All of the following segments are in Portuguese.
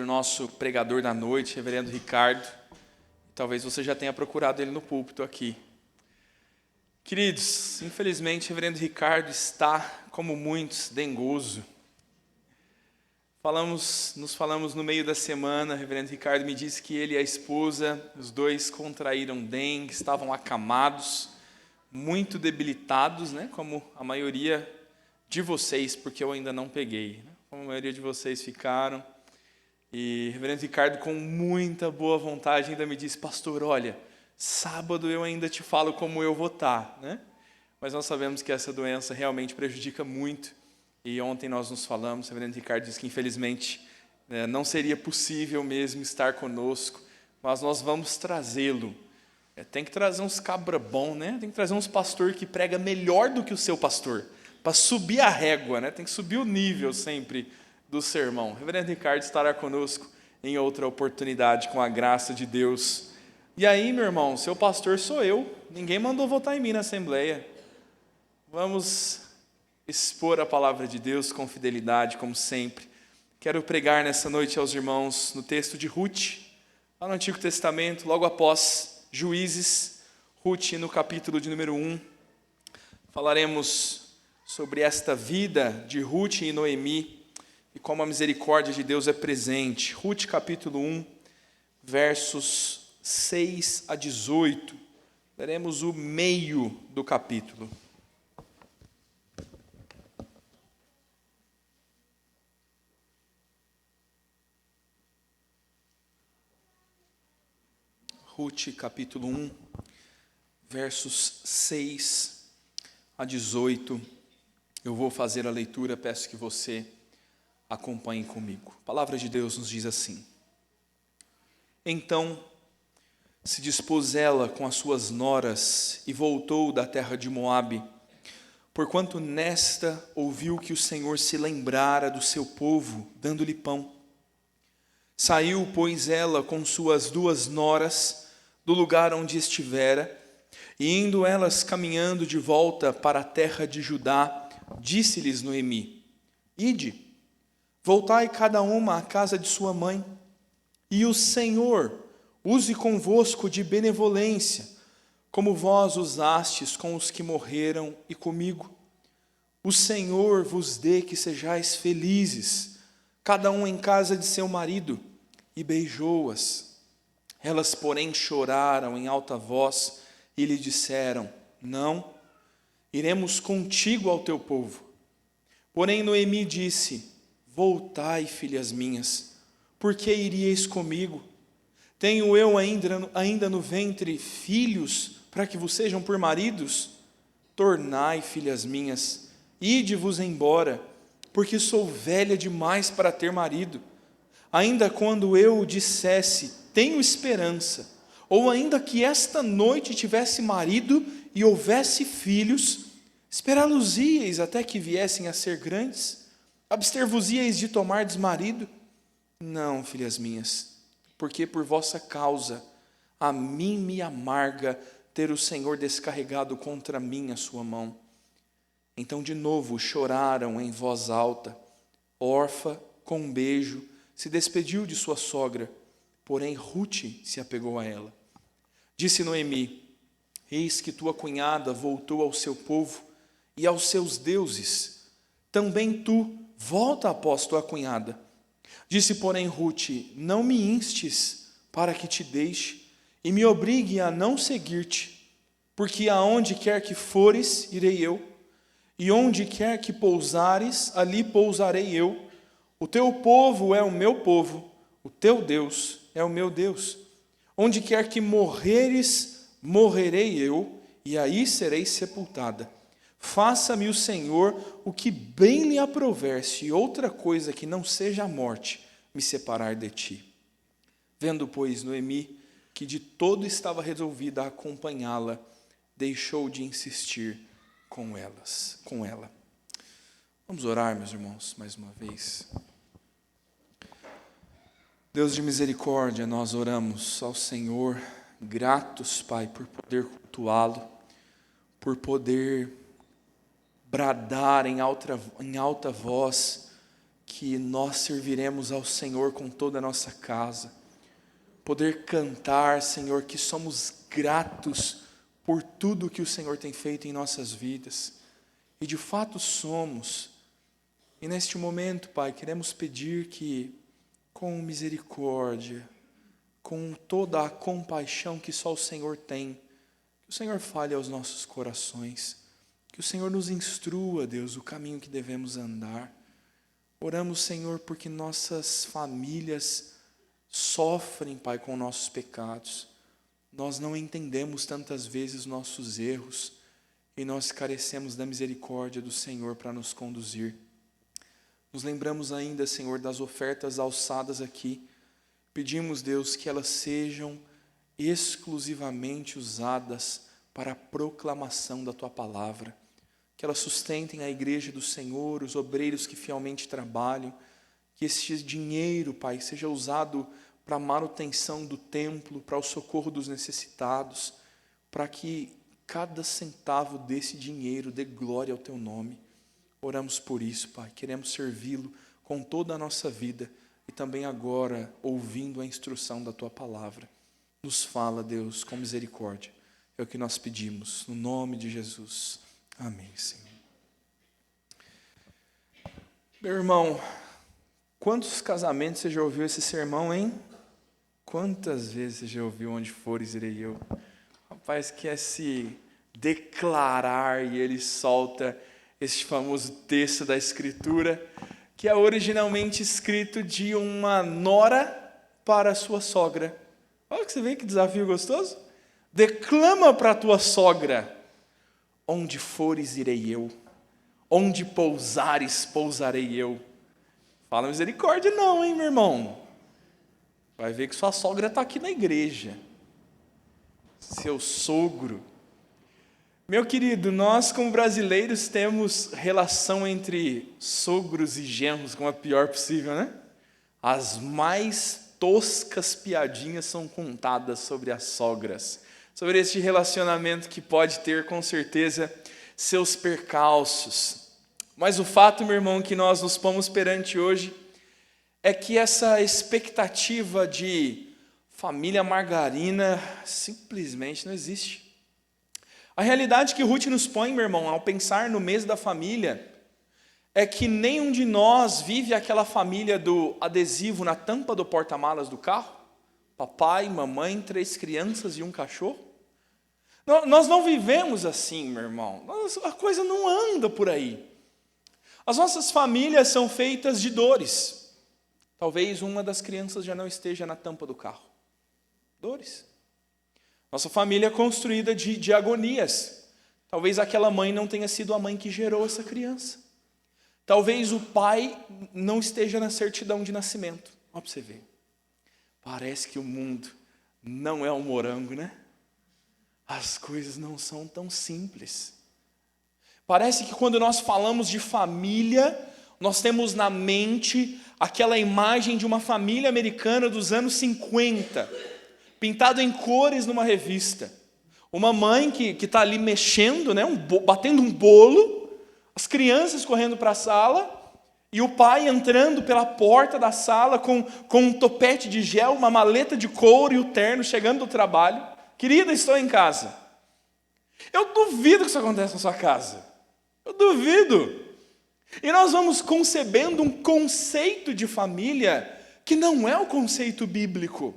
nosso pregador da noite, reverendo Ricardo. Talvez você já tenha procurado ele no púlpito aqui. Queridos, infelizmente, reverendo Ricardo está, como muitos, dengoso. Nos falamos no meio da semana, o reverendo Ricardo me disse que ele e a esposa, os dois contraíram dengue, estavam acamados, muito debilitados, né? Como a maioria de vocês, porque eu ainda não peguei, né? Como a maioria de vocês ficaram. E o reverendo Ricardo, com muita boa vontade, ainda me disse: pastor, olha, sábado eu ainda te falo como eu vou estar, né? Mas nós sabemos que essa doença realmente prejudica muito. E ontem nós nos falamos, o reverendo Ricardo disse que infelizmente não seria possível mesmo estar conosco, mas nós vamos trazê-lo. Tem que trazer uns cabra bom, né? Tem que trazer uns pastor que prega melhor do que o seu pastor, para subir a régua, né? Tem que subir o nível sempre do sermão. O reverendo Ricardo estará conosco em outra oportunidade, com a graça de Deus. E aí, meu irmão, seu pastor sou eu, ninguém mandou votar em mim na Assembleia. Vamos expor a palavra de Deus com fidelidade, como sempre. Quero pregar nessa noite aos irmãos no texto de Ruth, lá no Antigo Testamento, logo após Juízes, Ruth no capítulo de número 1. Falaremos sobre esta vida de Ruth e Noemi e como a misericórdia de Deus é presente. Ruth capítulo 1, versos 6 a 18. Veremos o meio do capítulo. Ruth, capítulo 1, versos 6 a 18. Eu vou fazer a leitura, peço que você acompanhe comigo. A palavra de Deus nos diz assim: Então se dispôs ela com as suas noras e voltou da terra de Moabe, porquanto nesta ouviu que o Senhor se lembrara do seu povo, dando-lhe pão. Saiu, pois, ela com suas duas noras do lugar onde estivera, e indo elas caminhando de volta para a terra de Judá, disse-lhes Noemi: Ide, voltai cada uma à casa de sua mãe, e o Senhor use convosco de benevolência, como vós usastes com os que morreram e comigo. O Senhor vos dê que sejais felizes, cada um em casa de seu marido. E beijou-as. Elas, porém, choraram em alta voz e lhe disseram: Não, iremos contigo ao teu povo. Porém Noemi disse: Voltai, filhas minhas, porque iríeis comigo? Tenho eu ainda no ventre filhos para que vos sejam por maridos? Tornai, filhas minhas, ide-vos embora, porque sou velha demais para ter marido. Ainda quando eu dissesse, tenho esperança, ou ainda que esta noite tivesse marido e houvesse filhos, esperá-los-íeis até que viessem a ser grandes? Abster-vos-íeis de tomardes marido? Não, filhas minhas, porque por vossa causa a mim me amarga ter o Senhor descarregado contra mim a sua mão. Então de novo choraram em voz alta. Orfa, com um beijo, se despediu de sua sogra, porém Ruth se apegou a ela. Disse Noemi: Eis que tua cunhada voltou ao seu povo e aos seus deuses. Também tu volta após tua cunhada. Disse, porém, Ruth: Não me instes para que te deixe e me obrigue a não seguir-te, porque aonde quer que fores, irei eu, e onde quer que pousares, ali pousarei eu. O teu povo é o meu povo, o teu Deus é o meu Deus. Onde quer que morreres, morrerei eu, e aí serei sepultada. Faça-me o Senhor o que bem lhe aprouver, se outra coisa que não seja a morte me separar de ti. Vendo, pois, Noemi que de todo estava resolvida a acompanhá-la, deixou de insistir com ela. Vamos orar, meus irmãos, mais uma vez. Deus de misericórdia, nós oramos ao Senhor, gratos, Pai, por poder cultuá-lo, por poder bradar em alta voz que nós serviremos ao Senhor com toda a nossa casa. Poder cantar, Senhor, que somos gratos por tudo que o Senhor tem feito em nossas vidas. E de fato somos. E neste momento, Pai, queremos pedir que, com misericórdia, com toda a compaixão que só o Senhor tem, que o Senhor fale aos nossos corações, que o Senhor nos instrua, Deus, o caminho que devemos andar. Oramos, Senhor, porque nossas famílias sofrem, Pai, com nossos pecados. Nós não entendemos tantas vezes nossos erros e nós carecemos da misericórdia do Senhor para nos conduzir. Nos lembramos ainda, Senhor, das ofertas alçadas aqui. Pedimos, Deus, que elas sejam exclusivamente usadas para a proclamação da Tua palavra. Que elas sustentem a igreja do Senhor, os obreiros que fielmente trabalham. Que esse dinheiro, Pai, seja usado para a manutenção do templo, para o socorro dos necessitados, para que cada centavo desse dinheiro dê glória ao Teu nome. Oramos por isso, Pai. Queremos servi-lo com toda a nossa vida e também agora ouvindo a instrução da Tua palavra. Nos fala, Deus, com misericórdia. É o que nós pedimos, no nome de Jesus. Amém, Senhor. Meu irmão, quantos casamentos você já ouviu esse sermão, hein? Quantas vezes você já ouviu onde fores irei eu? Rapaz, quer se declarar e ele solta este famoso texto da Escritura, que é originalmente escrito de uma nora para a sua sogra. Olha que você vê que desafio gostoso. Declama para a tua sogra: onde fores irei eu, onde pousares pousarei eu. Fala misericórdia não, hein, meu irmão? Vai ver que sua sogra está aqui na igreja. Seu sogro. Meu querido, nós como brasileiros temos relação entre sogros e genros como a pior possível, né? As mais toscas piadinhas são contadas sobre as sogras, sobre este relacionamento que pode ter com certeza seus percalços. Mas o fato, meu irmão, que nós nos pomos perante hoje é que essa expectativa de família margarina simplesmente não existe. A realidade que Ruth nos põe, meu irmão, ao pensar no mês da família, é que nenhum de nós vive aquela família do adesivo na tampa do porta-malas do carro. Papai, mamãe, 3 crianças e um cachorro. Nós não vivemos assim, meu irmão. A coisa não anda por aí. As nossas famílias são feitas de dores. Talvez uma das crianças já não esteja na tampa do carro. Dores. Nossa família é construída de agonias. Talvez aquela mãe não tenha sido a mãe que gerou essa criança. Talvez o pai não esteja na certidão de nascimento. Olha para você ver. Parece que o mundo não é um morango, né? As coisas não são tão simples. Parece que quando nós falamos de família, nós temos na mente aquela imagem de uma família americana dos anos 50, pintado em cores numa revista. Uma mãe que está ali mexendo, né, batendo um bolo, as crianças correndo para a sala, e o pai entrando pela porta da sala com um topete de gel, uma maleta de couro e o terno, chegando do trabalho. Querida, estou em casa. Eu duvido que isso aconteça na sua casa. Eu duvido. E nós vamos concebendo um conceito de família que não é o conceito bíblico.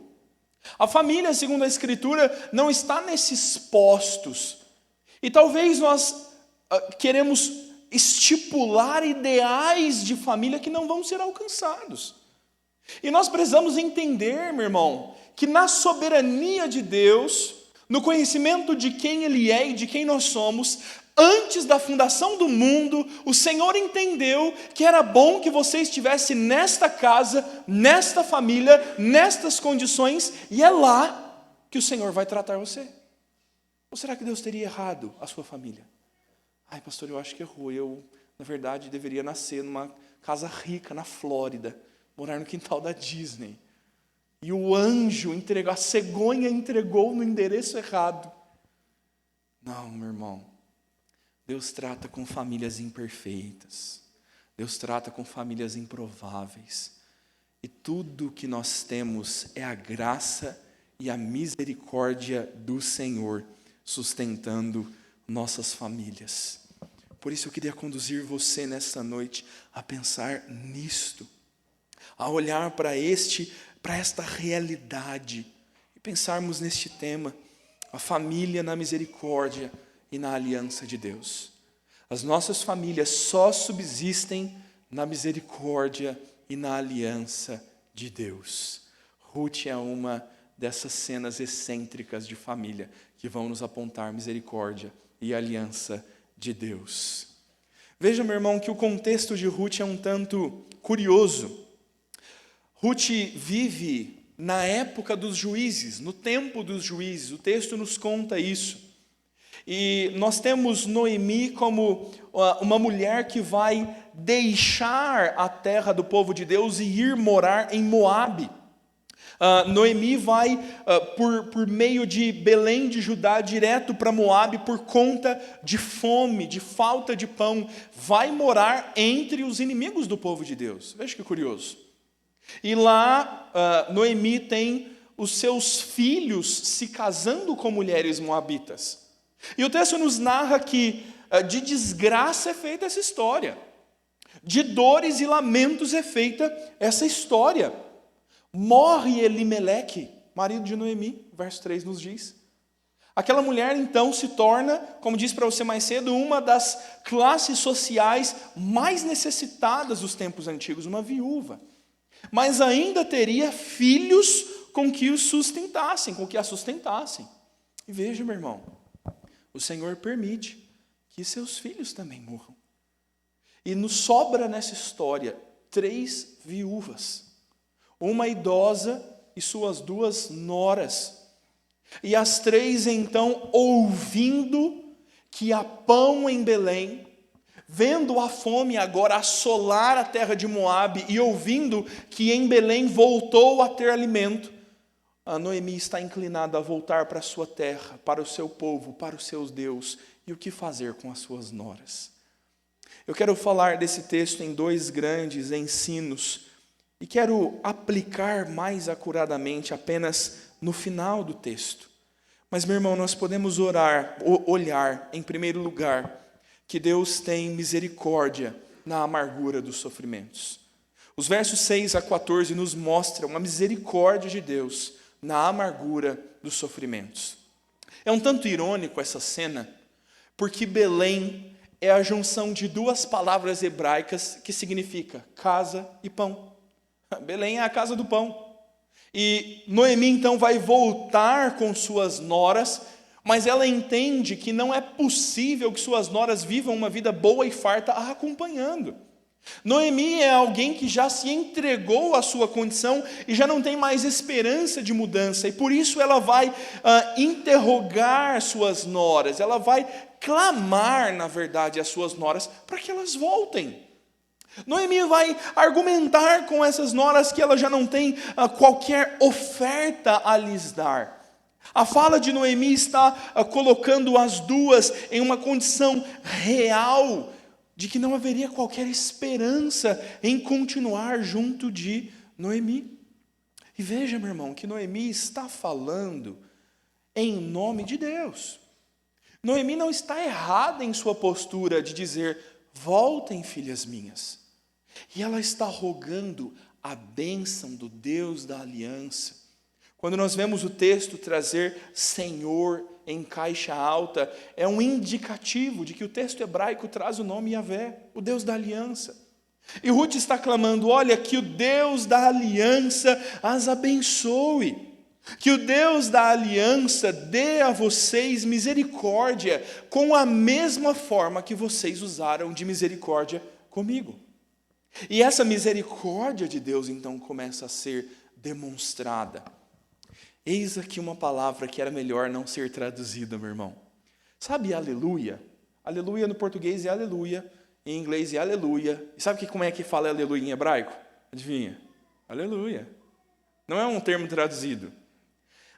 A família, segundo a Escritura, não está nesses postos. E talvez nós queremos estipular ideais de família que não vão ser alcançados. E nós precisamos entender, meu irmão, que na soberania de Deus, no conhecimento de quem Ele é e de quem nós somos, antes da fundação do mundo, o Senhor entendeu que era bom que você estivesse nesta casa, nesta família, nestas condições, e é lá que o Senhor vai tratar você. Ou será que Deus teria errado a sua família? Ai, pastor, eu acho que errou. Eu, na verdade, deveria nascer numa casa rica, na Flórida, morar no quintal da Disney. E o anjo entregou, a cegonha entregou no endereço errado. Não, meu irmão. Deus trata com famílias imperfeitas. Deus trata com famílias improváveis. E tudo que nós temos é a graça e a misericórdia do Senhor sustentando nossas famílias. Por isso eu queria conduzir você nesta noite a pensar nisto, a olhar para esta realidade e pensarmos neste tema, a família na misericórdia e na aliança de Deus. As nossas famílias só subsistem na misericórdia e na aliança de Deus. Ruth é uma dessas cenas excêntricas de família que vão nos apontar misericórdia e aliança de Deus. Veja, meu irmão, que o contexto de Ruth é um tanto curioso. Ruth vive na época dos juízes, no tempo dos juízes, o texto nos conta isso. E nós temos Noemi como uma mulher que vai deixar a terra do povo de Deus e ir morar em Moabe. Noemi vai, por meio de Belém de Judá, direto para Moabe por conta de fome, de falta de pão. Vai morar entre os inimigos do povo de Deus. Veja que curioso. E lá, Noemi tem os seus filhos se casando com mulheres moabitas. E o texto nos narra que de desgraça é feita essa história. De dores e lamentos é feita essa história. Morre Elimeleque, marido de Noemi, verso 3 nos diz. Aquela mulher então se torna, como disse para você mais cedo, uma das classes sociais mais necessitadas dos tempos antigos, uma viúva. Mas ainda teria filhos com que os sustentassem, com que a sustentassem. E veja, meu irmão, o Senhor permite que seus filhos também morram. E nos sobra nessa história 3 viúvas, uma idosa e suas 2 noras. E as 3 então, ouvindo que há pão em Belém, vendo a fome agora assolar a terra de Moabe e ouvindo que em Belém voltou a ter alimento, a Noemi está inclinada a voltar para a sua terra, para o seu povo, para os seus Deus, e o que fazer com as suas noras. Eu quero falar desse texto em 2 grandes ensinos, e quero aplicar mais acuradamente apenas no final do texto. Mas, meu irmão, nós podemos olhar, em primeiro lugar, que Deus tem misericórdia na amargura dos sofrimentos. Os versos 6 a 14 nos mostram a misericórdia de Deus na amargura dos sofrimentos. É um tanto irônico essa cena, porque Belém é a junção de 2 palavras hebraicas que significa casa e pão. Belém é a casa do pão. E Noemi então vai voltar com suas noras, mas ela entende que não é possível que suas noras vivam uma vida boa e farta a acompanhando. Noemi é alguém que já se entregou à sua condição e já não tem mais esperança de mudança, e por isso ela vai interrogar suas noras, ela vai clamar, na verdade, as suas noras para que elas voltem. Noemi vai argumentar com essas noras que ela já não tem qualquer oferta a lhes dar. A fala de Noemi está colocando as 2 em uma condição real de que não haveria qualquer esperança em continuar junto de Noemi. E veja, meu irmão, que Noemi está falando em nome de Deus. Noemi não está errada em sua postura de dizer: voltem, filhas minhas. E ela está rogando a bênção do Deus da aliança. Quando nós vemos o texto trazer Senhor em caixa alta, é um indicativo de que o texto hebraico traz o nome Yahvé, o Deus da aliança. E Ruth está clamando: olha, que o Deus da aliança as abençoe, que o Deus da aliança dê a vocês misericórdia, com a mesma forma que vocês usaram de misericórdia comigo. E essa misericórdia de Deus então começa a ser demonstrada. Eis aqui uma palavra que era melhor não ser traduzida, meu irmão. Sabe aleluia? Aleluia no português é aleluia, em inglês é aleluia. E sabe como é que fala aleluia em hebraico? Adivinha? Aleluia. Não é um termo traduzido.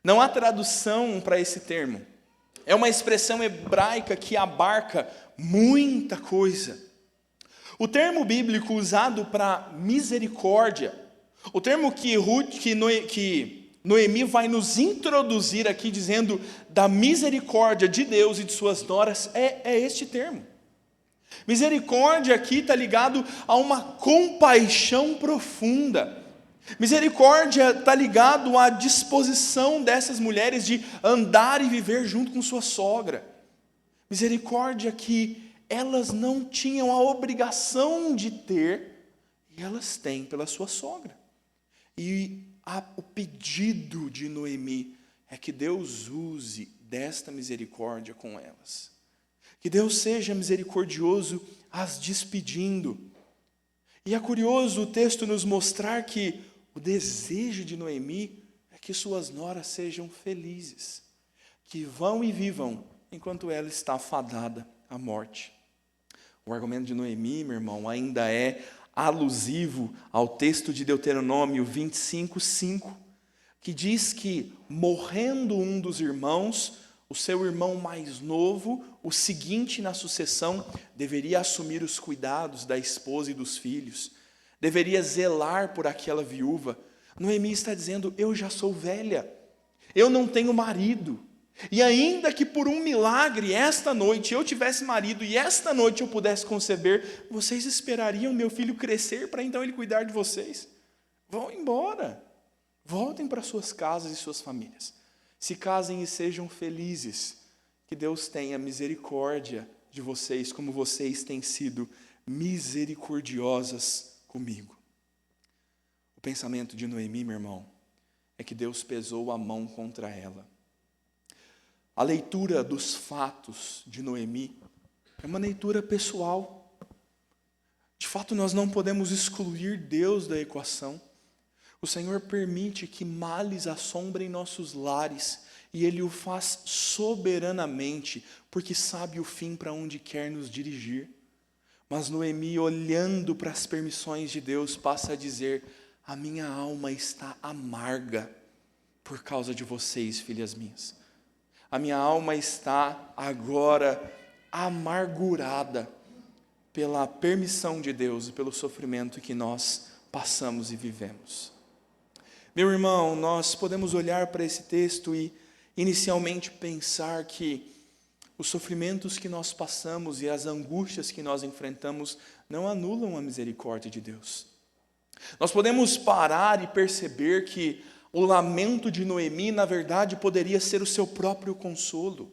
Não há tradução para esse termo. É uma expressão hebraica que abarca muita coisa. O termo bíblico usado para misericórdia, o termo que Noemi vai nos introduzir aqui, dizendo da misericórdia de Deus e de suas noras, é este termo. Misericórdia aqui está ligado a uma compaixão profunda. Misericórdia está ligado à disposição dessas mulheres de andar e viver junto com sua sogra. Misericórdia que elas não tinham a obrigação de ter, e elas têm pela sua sogra. E o pedido de Noemi é que Deus use desta misericórdia com elas. Que Deus seja misericordioso as despedindo. E é curioso o texto nos mostrar que o desejo de Noemi é que suas noras sejam felizes, que vão e vivam enquanto ela está fadada à morte. O argumento de Noemi, meu irmão, ainda é alusivo ao texto de Deuteronômio 25:5, que diz que, morrendo um dos irmãos, o seu irmão mais novo, o seguinte na sucessão, deveria assumir os cuidados da esposa e dos filhos, deveria zelar por aquela viúva. Noemi está dizendo: eu já sou velha, eu não tenho marido, e ainda que por um milagre esta noite eu tivesse marido e esta noite eu pudesse conceber, vocês esperariam meu filho crescer para então ele cuidar de vocês? Vão embora, voltem para suas casas e suas famílias, se casem e sejam felizes, que Deus tenha misericórdia de vocês, como vocês têm sido misericordiosas comigo. O pensamento de Noemi, meu irmão, é que Deus pesou a mão contra ela. A leitura dos fatos de Noemi é uma leitura pessoal. De fato, nós não podemos excluir Deus da equação. O Senhor permite que males assombrem nossos lares, e Ele o faz soberanamente, porque sabe o fim para onde quer nos dirigir. Mas Noemi, olhando para as permissões de Deus, passa a dizer: a minha alma está amarga por causa de vocês, filhas minhas. A minha alma está agora amargurada pela permissão de Deus e pelo sofrimento que nós passamos e vivemos. Meu irmão, nós podemos olhar para esse texto e inicialmente pensar que os sofrimentos que nós passamos e as angústias que nós enfrentamos não anulam a misericórdia de Deus. Nós podemos parar e perceber que o lamento de Noemi, na verdade, poderia ser o seu próprio consolo.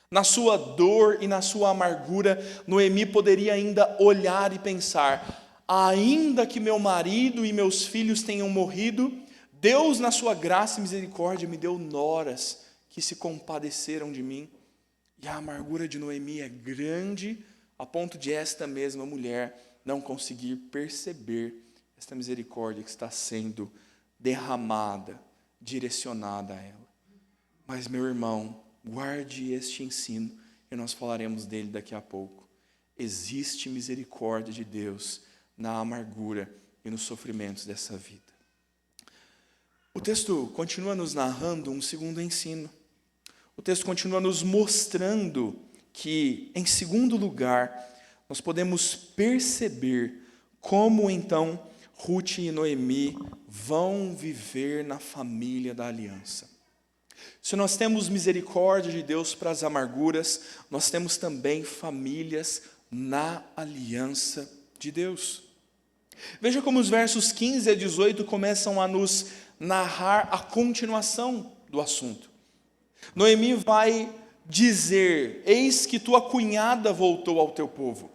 Na sua dor e na sua amargura, Noemi poderia ainda olhar e pensar: ainda que meu marido e meus filhos tenham morrido, Deus, na sua graça e misericórdia, me deu noras que se compadeceram de mim. E a amargura de Noemi é grande, a ponto de esta mesma mulher não conseguir perceber esta misericórdia que está sendo derramada, direcionada a ela. Mas, meu irmão, guarde este ensino, e nós falaremos dele daqui a pouco. Existe misericórdia de Deus na amargura e nos sofrimentos dessa vida. O texto continua nos narrando um segundo ensino. O texto continua nos mostrando que, em segundo lugar, nós podemos perceber como então Ruth e Noemi vão viver na família da aliança. Se nós temos misericórdia de Deus para as amarguras, nós temos também famílias na aliança de Deus. Veja como os versos 15 a 18 começam a nos narrar a continuação do assunto. Noemi vai dizer: eis que tua cunhada voltou ao teu povo.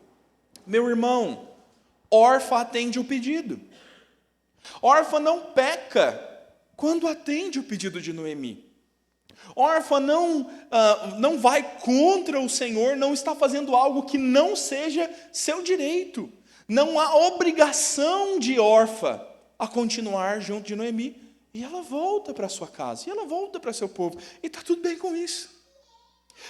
Meu irmão, Orfa atende o pedido. Orfa não peca quando atende o pedido de Noemi. Orfa não vai contra o Senhor, não está fazendo algo que não seja seu direito. Não há obrigação de Orfa a continuar junto de Noemi. E ela volta para sua casa, e ela volta para seu povo, e está tudo bem com isso.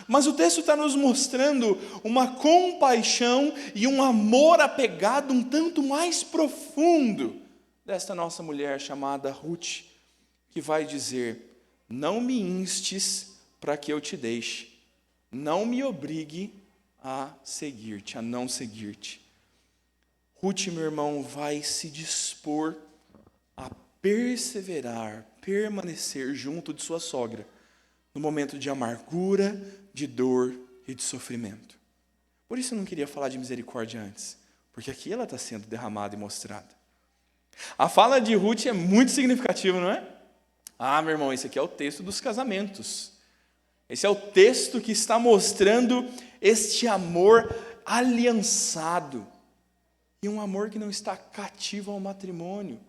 Mas o texto está nos mostrando uma compaixão e um amor apegado um tanto mais profundo desta nossa mulher chamada Ruth, que vai dizer: não me instes para que eu te deixe, não me obrigue a seguir-te, a não seguir-te. Ruth, meu irmão, vai se dispor a perseverar, permanecer junto de sua sogra, no momento de amargura, de dor e de sofrimento. Por isso eu não queria falar de misericórdia antes, porque aqui ela está sendo derramada e mostrada. A fala de Ruth é muito significativa, não é? Meu irmão, esse aqui é o texto dos casamentos. Esse é o texto que está mostrando este amor aliançado. E um amor que não está cativo ao matrimônio,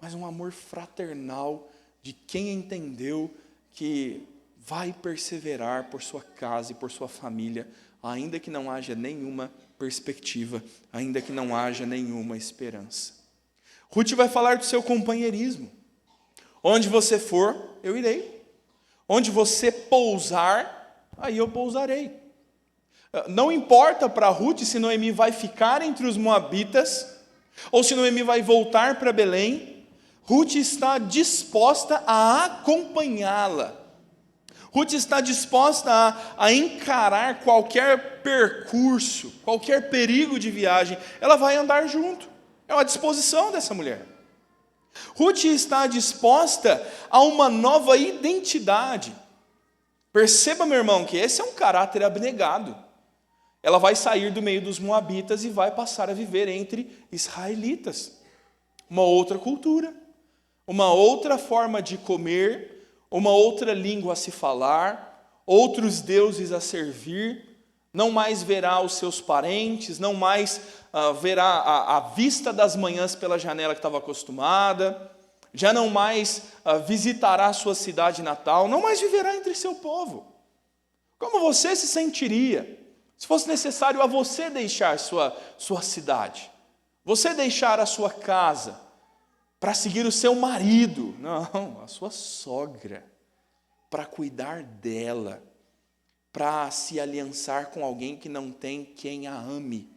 mas um amor fraternal de quem entendeu que vai perseverar por sua casa e por sua família, ainda que não haja nenhuma perspectiva, ainda que não haja nenhuma esperança. Ruth vai falar do seu companheirismo. Onde você for, eu irei. Onde você pousar, aí eu pousarei. Não importa para Ruth se Noemi vai ficar entre os moabitas, ou se Noemi vai voltar para Belém. Ruth está disposta a acompanhá-la. Ruth está disposta a encarar qualquer percurso, qualquer perigo de viagem. Ela vai andar junto. É uma disposição dessa mulher. Ruth está disposta a uma nova identidade. Perceba, meu irmão, que esse é um caráter abnegado. Ela vai sair do meio dos moabitas e vai passar a viver entre israelitas. Uma outra cultura, uma outra forma de comer, uma outra língua a se falar, outros deuses a servir. Não mais verá os seus parentes, não mais verá a vista das manhãs pela janela que estava acostumada, já não mais visitará a sua cidade natal, não mais viverá entre seu povo. Como você se sentiria se fosse necessário a você deixar sua cidade, você deixar a sua casa para seguir o seu marido, não, a sua sogra, para cuidar dela, para se aliançar com alguém que não tem quem a ame?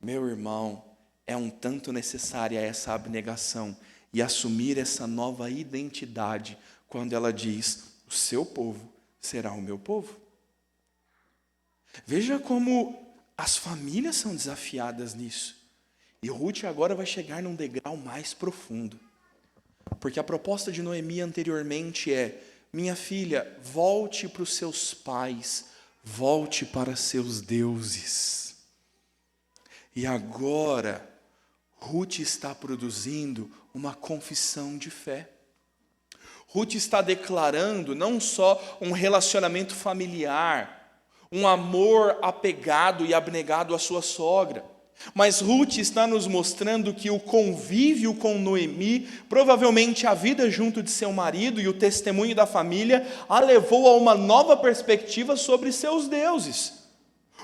Meu irmão, é um tanto necessária essa abnegação e assumir essa nova identidade quando ela diz: o seu povo será o meu povo. Veja como as famílias são desafiadas nisso. E Ruth agora vai chegar num degrau mais profundo. Porque a proposta de Noemi anteriormente é: minha filha, volte para os seus pais, volte para seus deuses. E agora, Ruth está produzindo uma confissão de fé. Ruth está declarando não só um relacionamento familiar, um amor apegado e abnegado à sua sogra, mas Ruth está nos mostrando que o convívio com Noemi, provavelmente a vida junto de seu marido e o testemunho da família, a levou a uma nova perspectiva sobre seus deuses.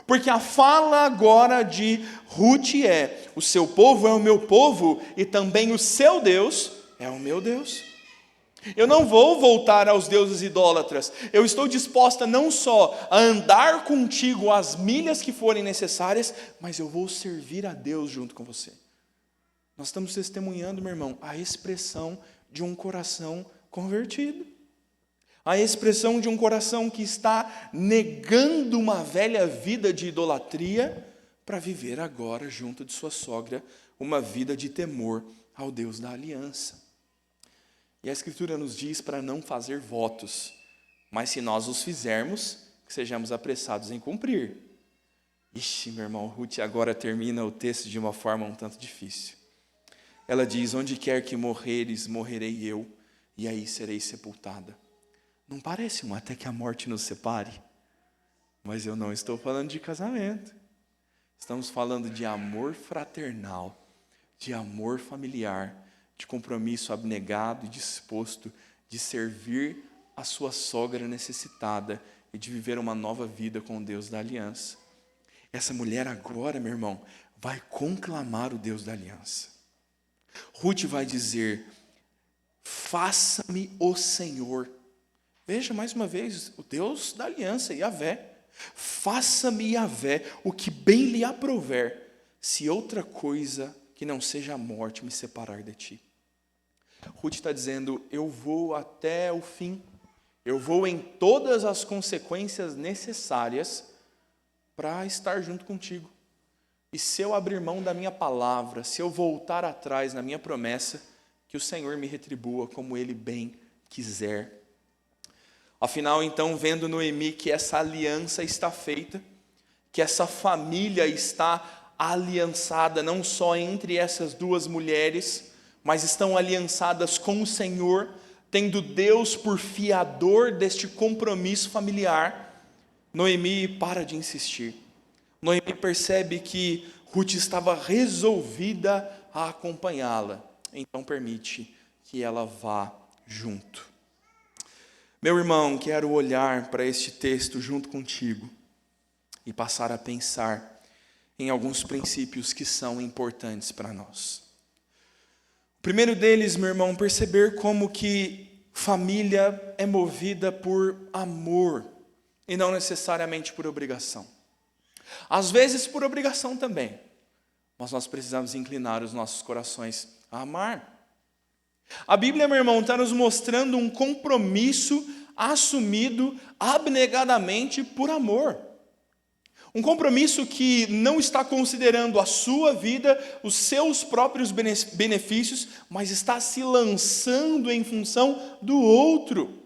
Porque a fala agora de Ruth é: o seu povo é o meu povo e também o seu Deus é o meu Deus. Eu não vou voltar aos deuses idólatras. Eu estou disposta não só a andar contigo as milhas que forem necessárias, mas eu vou servir a Deus junto com você. Nós estamos testemunhando, meu irmão, a expressão de um coração convertido. A expressão de um coração que está negando uma velha vida de idolatria para viver agora, junto de sua sogra, uma vida de temor ao Deus da aliança. E a Escritura nos diz para não fazer votos, mas se nós os fizermos, que sejamos apressados em cumprir. Ixi, meu irmão, Ruth agora termina o texto de uma forma um tanto difícil. Ela diz: onde quer que morreres, morrerei eu, e aí serei sepultada. Não parece um até que a morte nos separe? Mas eu não estou falando de casamento. Estamos falando de amor fraternal, de amor familiar, de compromisso abnegado e disposto de servir a sua sogra necessitada e de viver uma nova vida com o Deus da aliança. Essa mulher agora, meu irmão, vai conclamar o Deus da aliança. Ruth vai dizer: faça-me o Senhor. Veja mais uma vez, o Deus da aliança, Yahvé. Faça-me, Yahvé, o que bem lhe aprouver, se outra coisa que não seja a morte me separar de ti. Ruth está dizendo: eu vou até o fim, eu vou em todas as consequências necessárias para estar junto contigo. E se eu abrir mão da minha palavra, se eu voltar atrás na minha promessa, que o Senhor me retribua como Ele bem quiser. Afinal, então, vendo Noemi que essa aliança está feita, que essa família está aliançada não só entre essas duas mulheres, mas estão aliançadas com o Senhor, tendo Deus por fiador deste compromisso familiar, Noemi para de insistir. Noemi percebe que Ruth estava resolvida a acompanhá-la, então permite que ela vá junto. Meu irmão, quero olhar para este texto junto contigo e passar a pensar em alguns princípios que são importantes para nós. O primeiro deles, meu irmão, perceber como que família é movida por amor e não necessariamente por obrigação. Às vezes por obrigação também, mas nós precisamos inclinar os nossos corações a amar. A Bíblia, meu irmão, está nos mostrando um compromisso assumido abnegadamente por amor. Um compromisso que não está considerando a sua vida, os seus próprios benefícios, mas está se lançando em função do outro.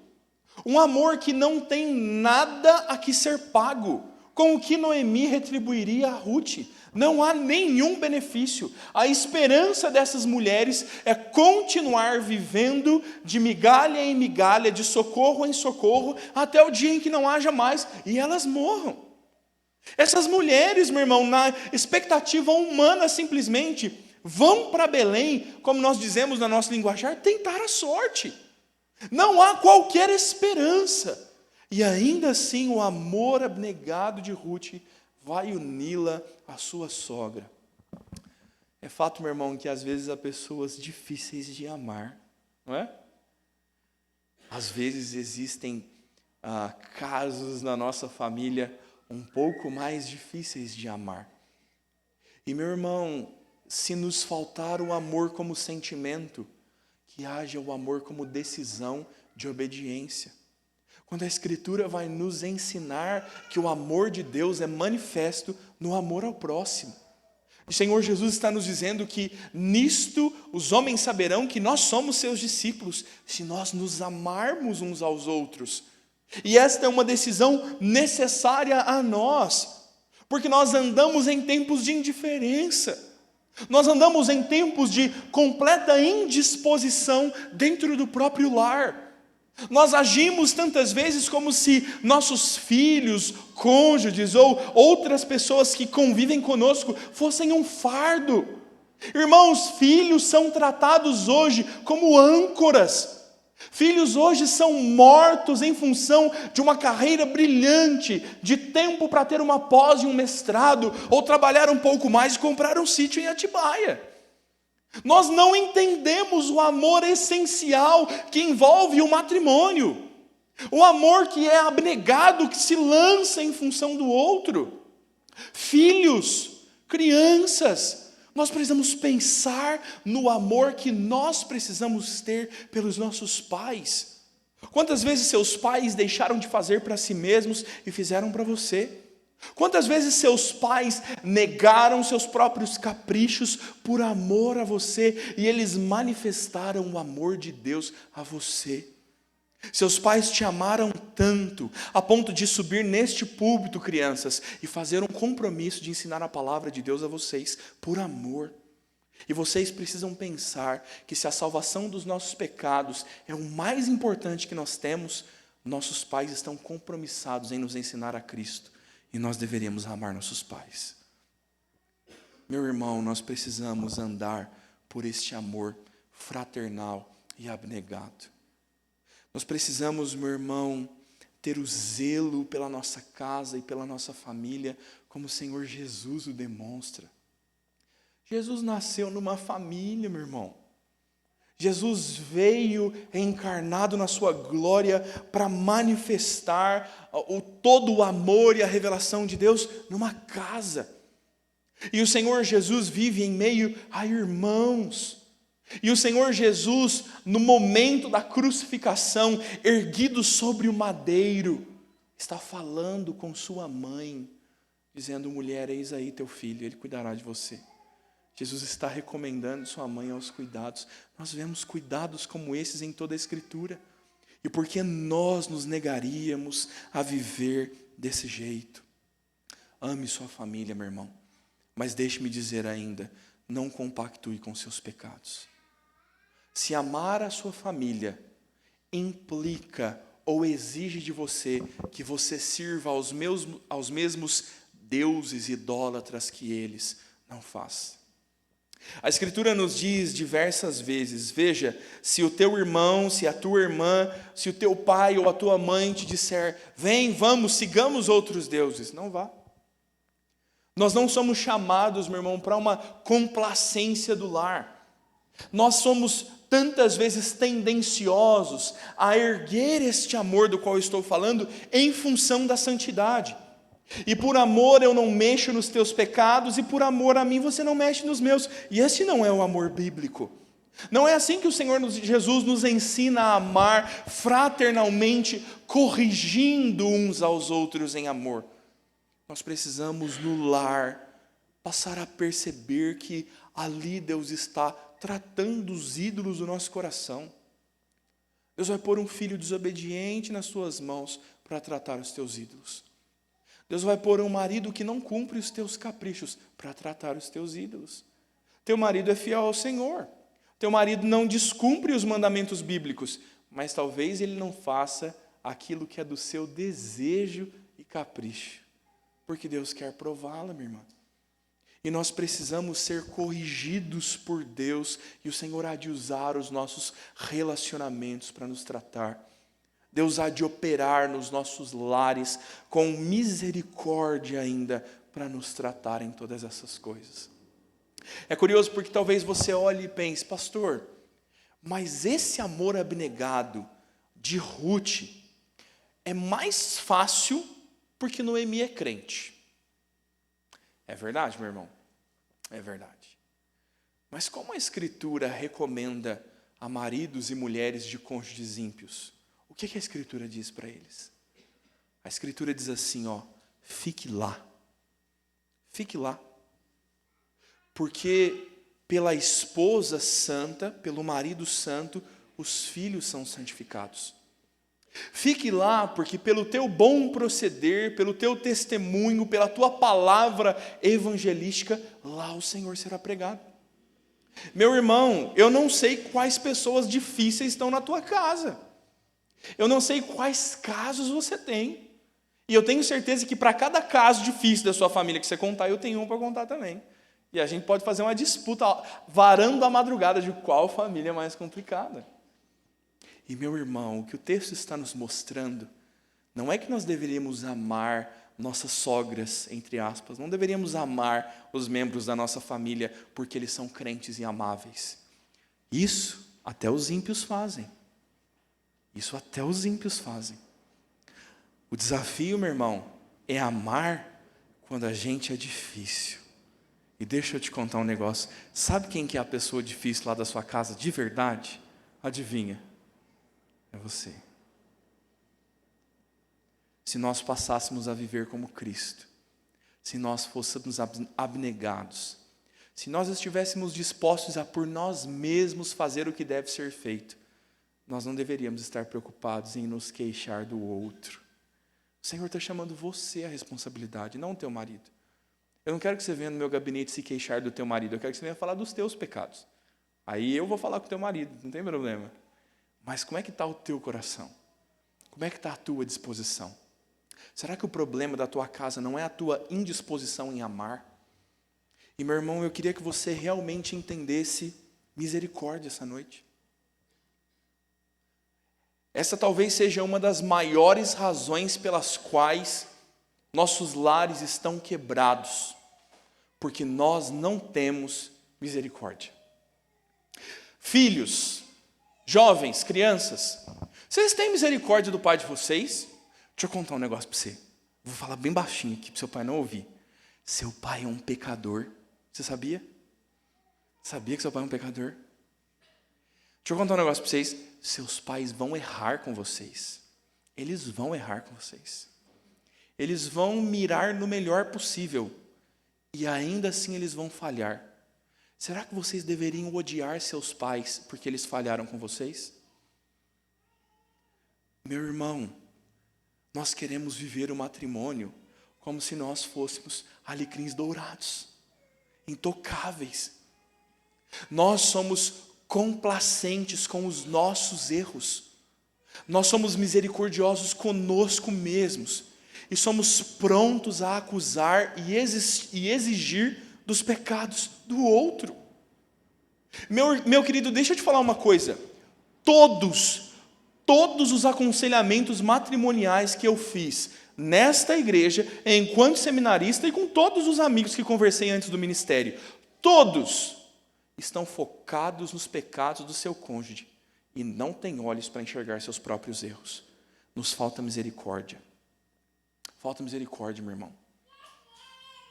Um amor que não tem nada a que ser pago, com o que Noemi retribuiria a Ruth. Não há nenhum benefício. A esperança dessas mulheres é continuar vivendo de migalha em migalha, de socorro em socorro, até o dia em que não haja mais e elas morram. Essas mulheres, meu irmão, na expectativa humana simplesmente, vão para Belém, como nós dizemos na nossa linguajar, tentar a sorte. Não há qualquer esperança. E ainda assim o amor abnegado de Ruth vai uni-la à sua sogra. É fato, meu irmão, que às vezes há pessoas difíceis de amar, não é? Às vezes existem casos na nossa família um pouco mais difíceis de amar. E, meu irmão, se nos faltar o amor como sentimento, que haja o amor como decisão de obediência. Quando a Escritura vai nos ensinar que o amor de Deus é manifesto no amor ao próximo. O Senhor Jesus está nos dizendo que nisto os homens saberão que nós somos seus discípulos, se nós nos amarmos uns aos outros. E esta é uma decisão necessária a nós, porque nós andamos em tempos de indiferença. Nós andamos em tempos de completa indisposição dentro do próprio lar. Nós agimos tantas vezes como se nossos filhos, cônjuges ou outras pessoas que convivem conosco fossem um fardo. Irmãos, filhos são tratados hoje como âncoras. Filhos hoje são mortos em função de uma carreira brilhante, de tempo para ter uma pós e um mestrado, ou trabalhar um pouco mais e comprar um sítio em Atibaia. Nós não entendemos o amor essencial que envolve o matrimônio. O amor que é abnegado, que se lança em função do outro. Filhos, crianças, nós precisamos pensar no amor que nós precisamos ter pelos nossos pais. Quantas vezes seus pais deixaram de fazer para si mesmos e fizeram para você? Quantas vezes seus pais negaram seus próprios caprichos por amor a você e eles manifestaram o amor de Deus a você? Seus pais te amaram tanto a ponto de subir neste púlpito, crianças, e fazer um compromisso de ensinar a palavra de Deus a vocês por amor. E vocês precisam pensar que se a salvação dos nossos pecados é o mais importante que nós temos, nossos pais estão compromissados em nos ensinar a Cristo. E nós deveríamos amar nossos pais. Meu irmão, nós precisamos andar por este amor fraternal e abnegado. Nós precisamos, meu irmão, ter o zelo pela nossa casa e pela nossa família, como o Senhor Jesus o demonstra. Jesus nasceu numa família, meu irmão. Jesus veio encarnado na sua glória para manifestar todo o amor e a revelação de Deus numa casa. E o Senhor Jesus vive em meio a irmãos. E o Senhor Jesus, no momento da crucificação, erguido sobre o madeiro, está falando com sua mãe, dizendo: mulher, eis aí teu filho, ele cuidará de você. Jesus está recomendando sua mãe aos cuidados. Nós vemos cuidados como esses em toda a Escritura. E por que nós nos negaríamos a viver desse jeito? Ame sua família, meu irmão. Mas deixe-me dizer ainda, não compactue com seus pecados. Se amar a sua família implica ou exige de você que você sirva aos mesmos deuses idólatras que eles, não faça. A Escritura nos diz diversas vezes: veja, se o teu irmão, se a tua irmã, se o teu pai ou a tua mãe te disser: vem, vamos, sigamos outros deuses, não vá. Nós não somos chamados, meu irmão, para uma complacência do lar. Nós somos tantas vezes tendenciosos a erguer este amor do qual eu estou falando em função da santidade. E por amor eu não mexo nos teus pecados, e por amor a mim você não mexe nos meus. E esse não é o amor bíblico. Não é assim que o Senhor Jesus nos ensina a amar fraternalmente, corrigindo uns aos outros em amor. Nós precisamos no lar passar a perceber que ali Deus está tratando os ídolos do nosso coração. Deus vai pôr um filho desobediente nas suas mãos para tratar os teus ídolos. Deus vai pôr um marido que não cumpre os teus caprichos para tratar os teus ídolos. Teu marido é fiel ao Senhor. Teu marido não descumpre os mandamentos bíblicos, mas talvez ele não faça aquilo que é do seu desejo e capricho, porque Deus quer prová-la, minha irmã. E nós precisamos ser corrigidos por Deus, e o Senhor há de usar os nossos relacionamentos para nos tratar. Deus há de operar nos nossos lares com misericórdia ainda para nos tratar em todas essas coisas. É curioso porque talvez você olhe e pense: pastor, mas esse amor abnegado de Ruth é mais fácil porque Noemi é crente. É verdade, meu irmão? É verdade. Mas como a Escritura recomenda a maridos e mulheres de cônjuges ímpios? O que a Escritura diz para eles? A Escritura diz assim, fique lá. Fique lá. Porque pela esposa santa, pelo marido santo, os filhos são santificados. Fique lá, porque pelo teu bom proceder, pelo teu testemunho, pela tua palavra evangelística, lá o Senhor será pregado. Meu irmão, eu não sei quais pessoas difíceis estão na tua casa. Eu não sei quais casos você tem. E eu tenho certeza que para cada caso difícil da sua família que você contar, eu tenho um para contar também. E a gente pode fazer uma disputa, varando a madrugada, de qual família é mais complicada. E meu irmão, o que o texto está nos mostrando, não é que nós deveríamos amar nossas sogras, entre aspas, não deveríamos amar os membros da nossa família porque eles são crentes e amáveis. Isso até os ímpios fazem. Isso até os ímpios fazem. O desafio, meu irmão, é amar quando a gente é difícil. E deixa eu te contar um negócio. Sabe quem que é a pessoa difícil lá da sua casa de verdade? Adivinha? É você. Se nós passássemos a viver como Cristo, se nós fôssemos abnegados, se nós estivéssemos dispostos a por nós mesmos fazer o que deve ser feito, nós não deveríamos estar preocupados em nos queixar do outro. O Senhor está chamando você à responsabilidade, não o teu marido. Eu não quero que você venha no meu gabinete se queixar do teu marido, eu quero que você venha falar dos teus pecados. Aí eu vou falar com o teu marido, não tem problema. Mas como é que está o teu coração? Como é que está a tua disposição? Será que o problema da tua casa não é a tua indisposição em amar? E meu irmão, eu queria que você realmente entendesse misericórdia essa noite. Essa talvez seja uma das maiores razões pelas quais nossos lares estão quebrados, porque nós não temos misericórdia. Filhos, jovens, crianças, vocês têm misericórdia do pai de vocês? Deixa eu contar um negócio para você. Vou falar bem baixinho aqui para o seu pai não ouvir. Seu pai é um pecador. Você sabia? Sabia que seu pai é um pecador? Deixa eu contar um negócio para vocês. Seus pais vão errar com vocês. Eles vão errar com vocês. Eles vão mirar no melhor possível e ainda assim eles vão falhar. Será que vocês deveriam odiar seus pais porque eles falharam com vocês? Meu irmão, nós queremos viver o matrimônio como se nós fôssemos alecrins dourados, intocáveis. Nós somos complacentes com os nossos erros. Nós somos misericordiosos conosco mesmos. E somos prontos a acusar e exigir dos pecados do outro. Meu querido, deixa eu te falar uma coisa. Todos os aconselhamentos matrimoniais que eu fiz nesta igreja, enquanto seminarista e com todos os amigos que conversei antes do ministério, todos estão focados nos pecados do seu cônjuge e não têm olhos para enxergar seus próprios erros. Nos falta misericórdia. Falta misericórdia, meu irmão.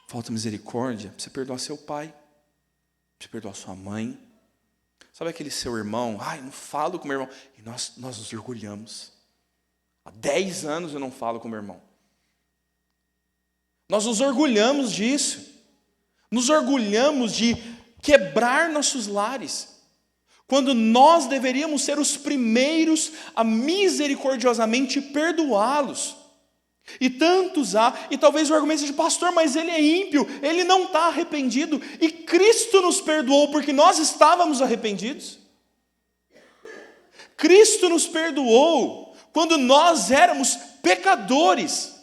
Falta misericórdia para você perdoar seu pai, para você perdoar sua mãe. Sabe aquele seu irmão? Ai, não falo com meu irmão. E nós nos orgulhamos. Há 10 anos eu não falo com meu irmão. Nós nos orgulhamos disso. Nos orgulhamos de quebrar nossos lares. Quando nós deveríamos ser os primeiros a misericordiosamente perdoá-los. E tantos há, e talvez o argumento seja, pastor, mas ele é ímpio, ele não está arrependido, e Cristo nos perdoou porque nós estávamos arrependidos. Cristo nos perdoou quando nós éramos pecadores,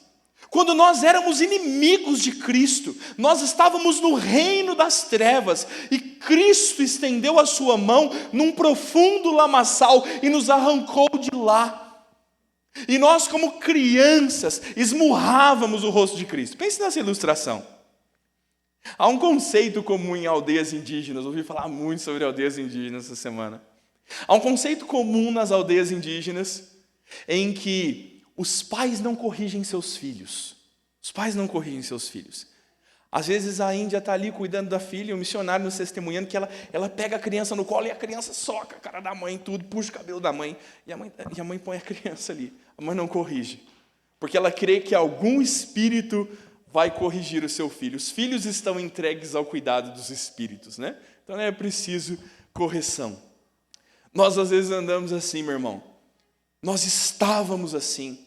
quando nós éramos inimigos de Cristo, nós estávamos no reino das trevas, e Cristo estendeu a sua mão num profundo lamaçal e nos arrancou de lá. E nós, como crianças, esmurrávamos o rosto de Cristo. Pense nessa ilustração. Há um conceito comum em aldeias indígenas, ouvi falar muito sobre aldeias indígenas essa semana. Há um conceito comum nas aldeias indígenas em que os pais não corrigem seus filhos. Os pais não corrigem seus filhos. Às vezes a Índia está ali cuidando da filha, e o missionário nos testemunhando que ela pega a criança no colo e a criança soca a cara da mãe, tudo, puxa o cabelo da mãe, e a mãe põe a criança ali. A mãe não corrige, porque ela crê que algum espírito vai corrigir o seu filho. Os filhos estão entregues ao cuidado dos espíritos, né? Então é preciso correção. Nós às vezes andamos assim, meu irmão. Nós estávamos assim,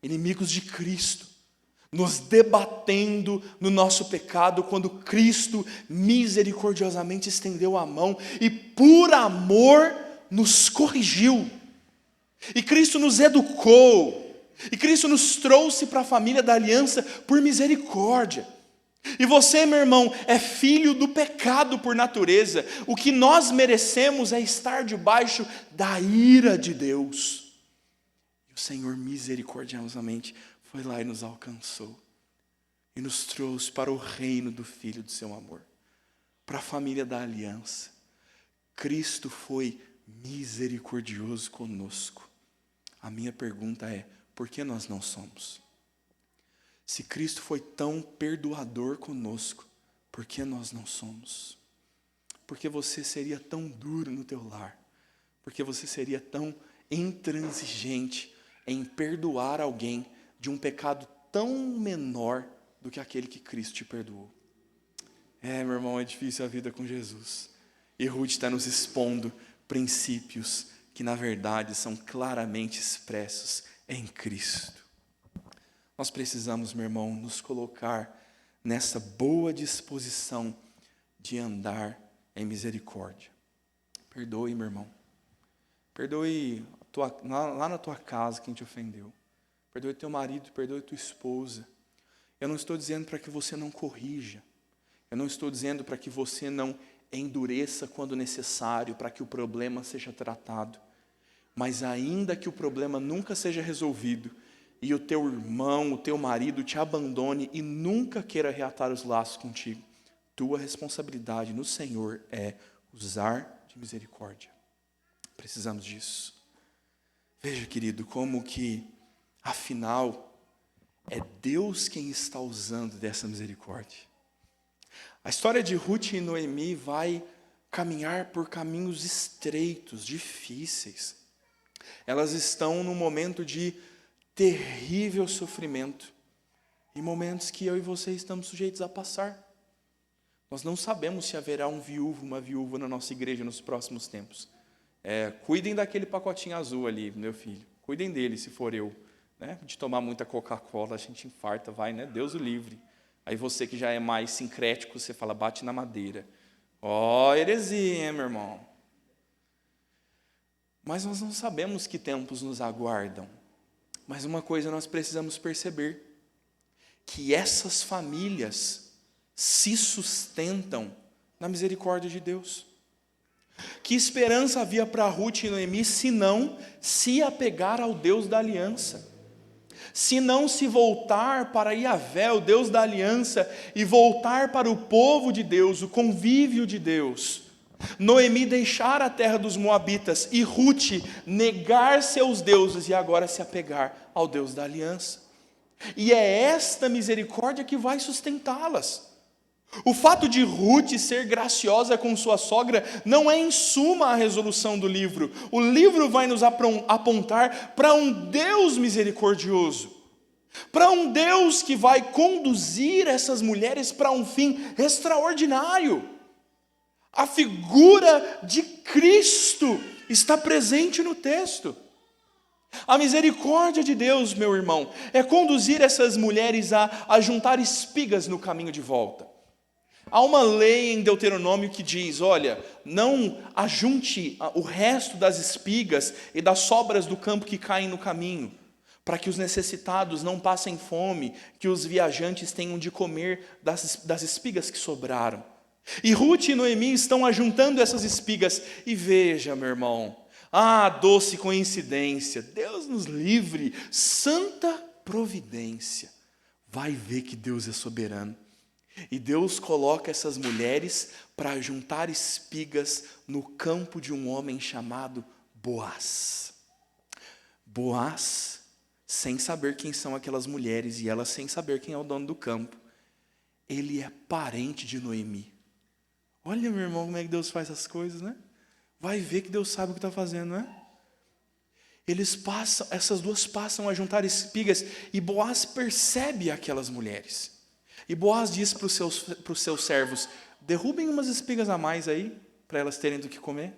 inimigos de Cristo, nos debatendo no nosso pecado, quando Cristo misericordiosamente estendeu a mão e por amor nos corrigiu. E Cristo nos educou, e Cristo nos trouxe para a família da aliança por misericórdia. E você, meu irmão, é filho do pecado por natureza. O que nós merecemos é estar debaixo da ira de Deus. E o Senhor misericordiosamente foi lá e nos alcançou. E nos trouxe para o reino do Filho do seu amor. Para a família da aliança. Cristo foi misericordioso conosco. A minha pergunta é, por que nós não somos? Se Cristo foi tão perdoador conosco, por que nós não somos? Porque você seria tão duro no teu lar? Porque você seria tão intransigente em perdoar alguém de um pecado tão menor do que aquele que Cristo te perdoou? Meu irmão, é difícil a vida com Jesus. E Ruth está nos expondo princípios que na verdade são claramente expressos em Cristo. Nós precisamos, meu irmão, nos colocar nessa boa disposição de andar em misericórdia. Perdoe, meu irmão. Perdoe lá na tua casa quem te ofendeu. Perdoe teu marido, perdoe tua esposa. Eu não estou dizendo para que você não corrija. Eu não estou dizendo para que você não endureça quando necessário, para que o problema seja tratado. Mas ainda que o problema nunca seja resolvido, e o teu irmão, o teu marido te abandone e nunca queira reatar os laços contigo, tua responsabilidade no Senhor é usar de misericórdia. Precisamos disso. Veja, querido, como que, afinal, é Deus quem está usando dessa misericórdia. A história de Ruth e Noemi vai caminhar por caminhos estreitos, difíceis. Elas estão num momento de terrível sofrimento. e momentos que eu e você estamos sujeitos a passar. Nós não sabemos se haverá um viúvo, uma viúva na nossa igreja nos próximos tempos. Cuidem daquele pacotinho azul ali, meu filho. Cuidem dele, se for eu. Né? De tomar muita Coca-Cola, a gente infarta, vai, né? Deus o livre. Aí você que já é mais sincrético, você fala, bate na madeira. Heresia, hein, meu irmão? Mas nós não sabemos que tempos nos aguardam. Mas uma coisa nós precisamos perceber, que essas famílias se sustentam na misericórdia de Deus. Que esperança havia para Ruth e Noemi, se não se apegar ao Deus da aliança? Se não se voltar para Yahvé, o Deus da aliança, e voltar para o povo de Deus, o convívio de Deus. Noemi deixar a terra dos moabitas e Ruth negar seus deuses e agora se apegar ao Deus da aliança. E é esta misericórdia que vai sustentá-las. O fato de Ruth ser graciosa com sua sogra não é em suma a resolução do livro. O livro vai nos apontar para um Deus misericordioso, para um Deus que vai conduzir essas mulheres para um fim extraordinário. A figura de Cristo está presente no texto. A misericórdia de Deus, meu irmão, é conduzir essas mulheres a juntar espigas no caminho de volta. Há uma lei em Deuteronômio que diz, olha, não ajunte o resto das espigas e das sobras do campo que caem no caminho, para que os necessitados não passem fome, que os viajantes tenham de comer das espigas que sobraram. E Ruth e Noemi estão ajuntando essas espigas, e veja, meu irmão, doce coincidência, Deus nos livre, santa providência, vai ver que Deus é soberano. E Deus coloca essas mulheres para juntar espigas no campo de um homem chamado Boaz. Boaz, sem saber quem são aquelas mulheres e ela sem saber quem é o dono do campo, ele é parente de Noemi. Olha, meu irmão, como é que Deus faz as coisas, né? Vai ver que Deus sabe o que está fazendo, né? Essas duas passam a juntar espigas e Boaz percebe aquelas mulheres. E Boaz diz para os seus servos, derrubem umas espigas a mais aí, para elas terem do que comer.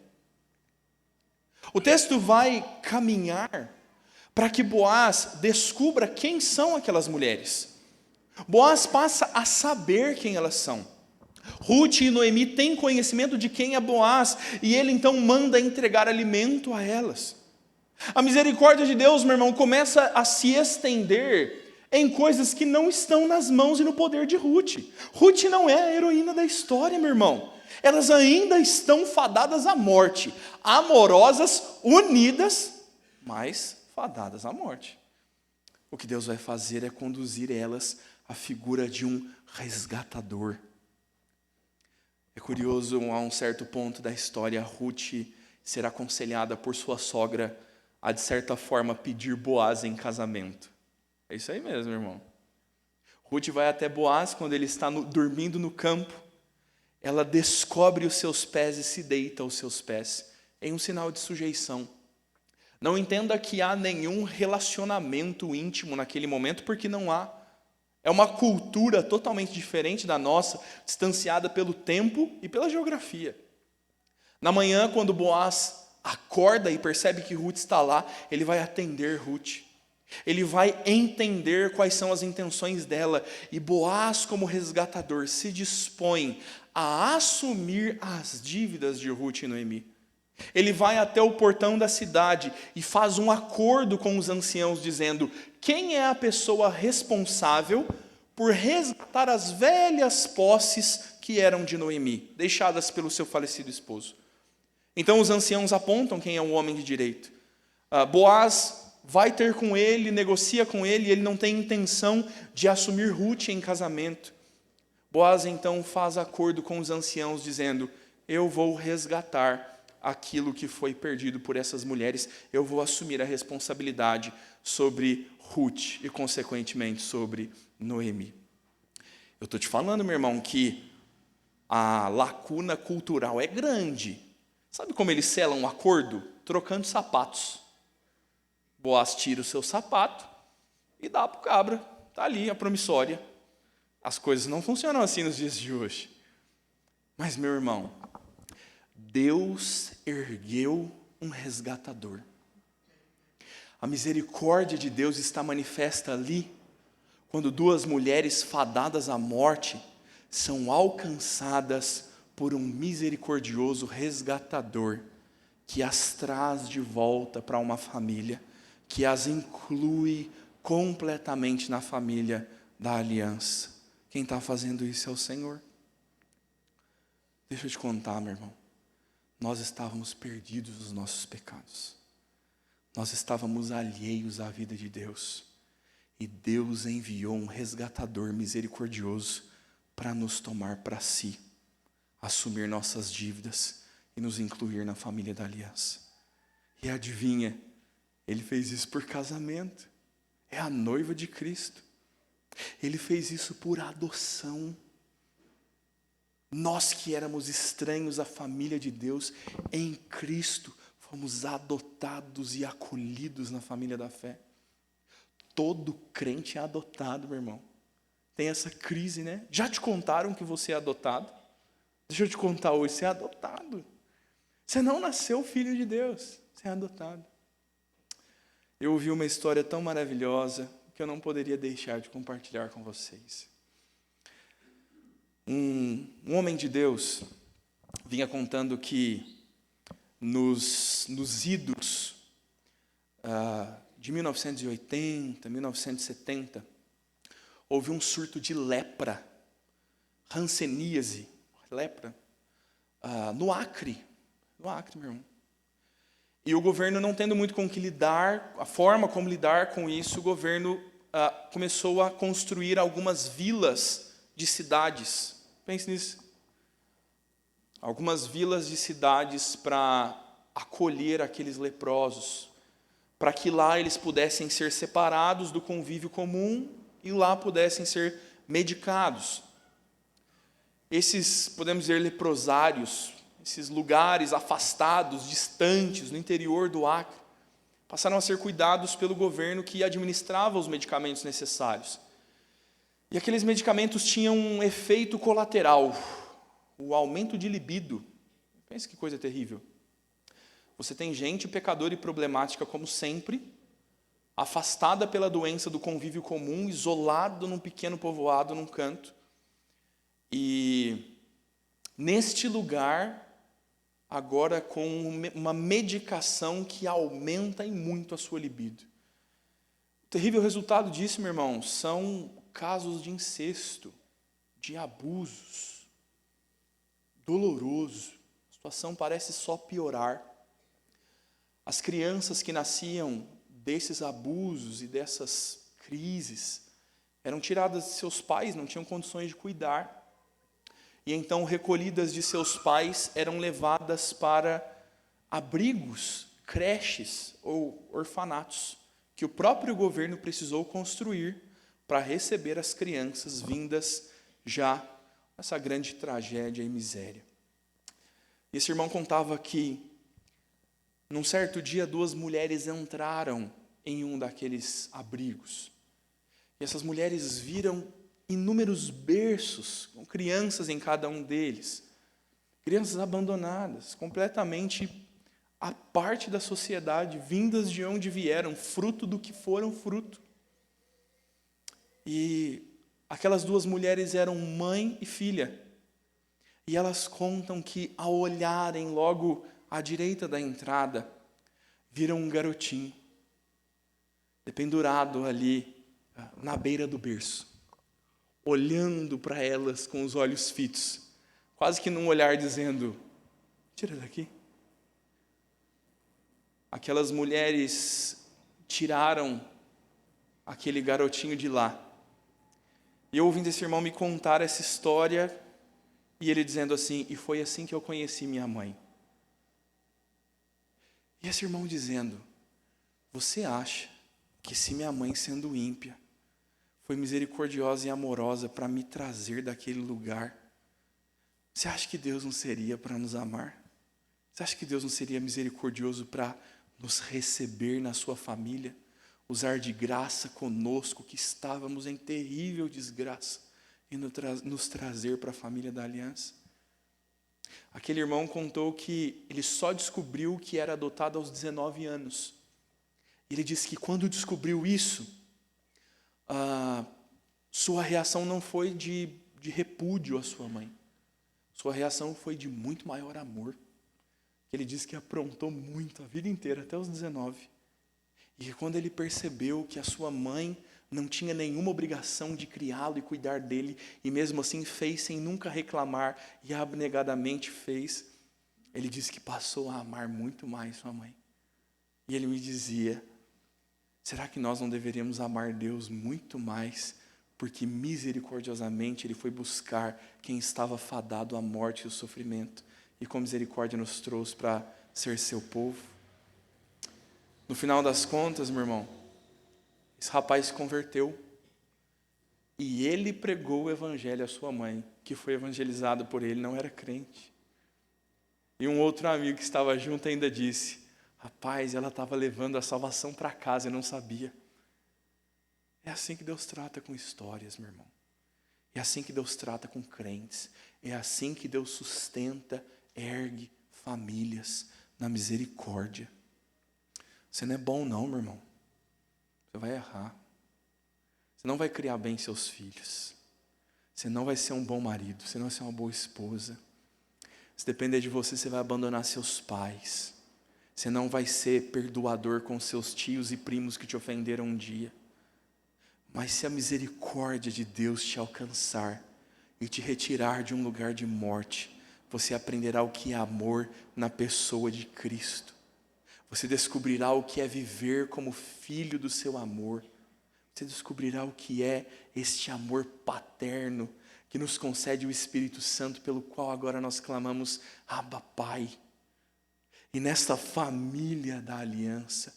O texto vai caminhar para que Boaz descubra quem são aquelas mulheres. Boaz passa a saber quem elas são. Ruth e Noemi têm conhecimento de quem é Boaz, e ele então manda entregar alimento a elas. A misericórdia de Deus, meu irmão, começa a se estender em coisas que não estão nas mãos e no poder de Ruth. Ruth não é a heroína da história, meu irmão. Elas ainda estão fadadas à morte, amorosas, unidas, mas fadadas à morte. O que Deus vai fazer é conduzir elas à figura de um resgatador. É curioso, a um certo ponto da história, Ruth será aconselhada por sua sogra a, de certa forma, pedir Boaz em casamento. É isso aí mesmo, irmão. Ruth vai até Boaz quando ele está dormindo no campo. Ela descobre os seus pés e se deita aos seus pés, em um sinal de sujeição. Não entenda que há nenhum relacionamento íntimo naquele momento, porque não há. É uma cultura totalmente diferente da nossa, distanciada pelo tempo e pela geografia. Na manhã, quando Boaz acorda e percebe que Ruth está lá, ele vai atender Ruth. Ele vai entender quais são as intenções dela. E Boaz, como resgatador, se dispõe a assumir as dívidas de Ruth e Noemi. Ele vai até o portão da cidade e faz um acordo com os anciãos, dizendo: quem é a pessoa responsável por resgatar as velhas posses que eram de Noemi, deixadas pelo seu falecido esposo? Então os anciãos apontam quem é o homem de direito. Boaz vai ter com ele, negocia com ele, e ele não tem intenção de assumir Ruth em casamento. Boaz então faz acordo com os anciãos, dizendo: eu vou resgatar aquilo que foi perdido por essas mulheres, eu vou assumir a responsabilidade sobre Ruth e, consequentemente, sobre Noemi. Eu estou te falando, meu irmão, que a lacuna cultural é grande. Sabe como eles selam um acordo? Trocando sapatos. Boaz tira o seu sapato e dá para o cabra. está ali a promissória. As coisas não funcionam assim nos dias de hoje. Mas, meu irmão, Deus ergueu um resgatador. A misericórdia de Deus está manifesta ali, quando duas mulheres fadadas à morte são alcançadas por um misericordioso resgatador, que as traz de volta para uma família, que as inclui completamente na família da aliança. Quem está fazendo isso é o Senhor. Deixa eu te contar, meu irmão. Nós estávamos perdidos nos nossos pecados. Nós estávamos alheios à vida de Deus. E Deus enviou um resgatador misericordioso para nos tomar para si, assumir nossas dívidas e nos incluir na família da aliança. E adivinha, Ele fez isso por casamento. É a noiva de Cristo. Ele fez isso por adoção. Nós que éramos estranhos à família de Deus, em Cristo fomos adotados e acolhidos na família da fé. Todo crente é adotado, meu irmão. Tem essa crise, né? Já te contaram que você é adotado? Deixa eu te contar hoje, você é adotado. Você não nasceu filho de Deus, você é adotado. Eu ouvi uma história tão maravilhosa que eu não poderia deixar de compartilhar com vocês. Um homem de Deus vinha contando que nos idos de 1980, 1970, houve um surto de lepra, hanseníase, lepra, no Acre, meu irmão. E o governo, não tendo muito com que lidar, a forma como lidar com isso, o governo começou a construir algumas vilas de cidades. Pense nisso. Algumas vilas de cidades para acolher aqueles leprosos, para que lá eles pudessem ser separados do convívio comum e lá pudessem ser medicados. Esses, podemos dizer, leprosários, esses lugares afastados, distantes, no interior do Acre, passaram a ser cuidados pelo governo que administrava os medicamentos necessários. E aqueles medicamentos tinham um efeito colateral, o aumento de libido. Pense que coisa terrível. Você tem gente pecadora e problemática como sempre, afastada pela doença do convívio comum, isolado num pequeno povoado, num canto. E neste lugar, agora com uma medicação que aumenta em muito a sua libido. O terrível resultado disso, meu irmão, são casos de incesto, de abusos, doloroso. A situação parece só piorar. As crianças que nasciam desses abusos e dessas crises eram tiradas de seus pais, não tinham condições de cuidar. E então, recolhidas de seus pais, eram levadas para abrigos, creches ou orfanatos, que o próprio governo precisou construir para receber as crianças vindas já nessa grande tragédia e miséria. E esse irmão contava que, num certo dia, duas mulheres entraram em um daqueles abrigos. E essas mulheres viram inúmeros berços, com crianças em cada um deles. Crianças abandonadas, completamente à parte da sociedade, vindas de onde vieram, fruto do que foram fruto. E aquelas duas mulheres eram mãe e filha. E elas contam que, ao olharem logo à direita da entrada, viram um garotinho, dependurado ali na beira do berço, olhando para elas com os olhos fitos, quase que num olhar dizendo: tira daqui. Aquelas mulheres tiraram aquele garotinho de lá. E eu ouvindo esse irmão me contar essa história, e ele dizendo assim: e foi assim que eu conheci minha mãe. E esse irmão dizendo: você acha que se minha mãe, sendo ímpia, foi misericordiosa e amorosa para me trazer daquele lugar, você acha que Deus não seria para nos amar? Você acha que Deus não seria misericordioso para nos receber na sua família? usar de graça conosco, que estávamos em terrível desgraça, e nos trazer para a família da aliança. Aquele irmão contou que ele só descobriu que era adotado aos 19 anos. Ele disse que quando descobriu isso, sua reação não foi de repúdio à sua mãe. Sua reação foi de muito maior amor. Ele disse que aprontou muito a vida inteira, até os 19. E que quando ele percebeu que a sua mãe não tinha nenhuma obrigação de criá-lo e cuidar dele, e mesmo assim fez sem nunca reclamar, e abnegadamente fez, ele disse que passou a amar muito mais sua mãe. E ele me dizia, será que nós não deveríamos amar Deus muito mais, porque misericordiosamente Ele foi buscar quem estava fadado à morte e ao sofrimento, e com misericórdia nos trouxe para ser seu povo? No final das contas, meu irmão, esse rapaz se converteu, e ele pregou o evangelho à sua mãe, que foi evangelizado por ele, não era crente. E um outro amigo que estava junto ainda disse, rapaz, ela estava levando a salvação para casa e não sabia. É assim que Deus trata com histórias, meu irmão. É assim que Deus trata com crentes. É assim que Deus sustenta, ergue famílias na misericórdia. Você não é bom não, meu irmão. Você vai errar. Você não vai criar bem seus filhos. Você não vai ser um bom marido. Você não vai ser uma boa esposa. Se depender de você, você vai abandonar seus pais. Você não vai ser perdoador com seus tios e primos que te ofenderam um dia. Mas se a misericórdia de Deus te alcançar e te retirar de um lugar de morte, você aprenderá o que é amor na pessoa de Cristo. Você descobrirá o que é viver como filho do seu amor. Você descobrirá o que é este amor paterno que nos concede o Espírito Santo, pelo qual agora nós clamamos, Abba, Pai. E nesta família da aliança,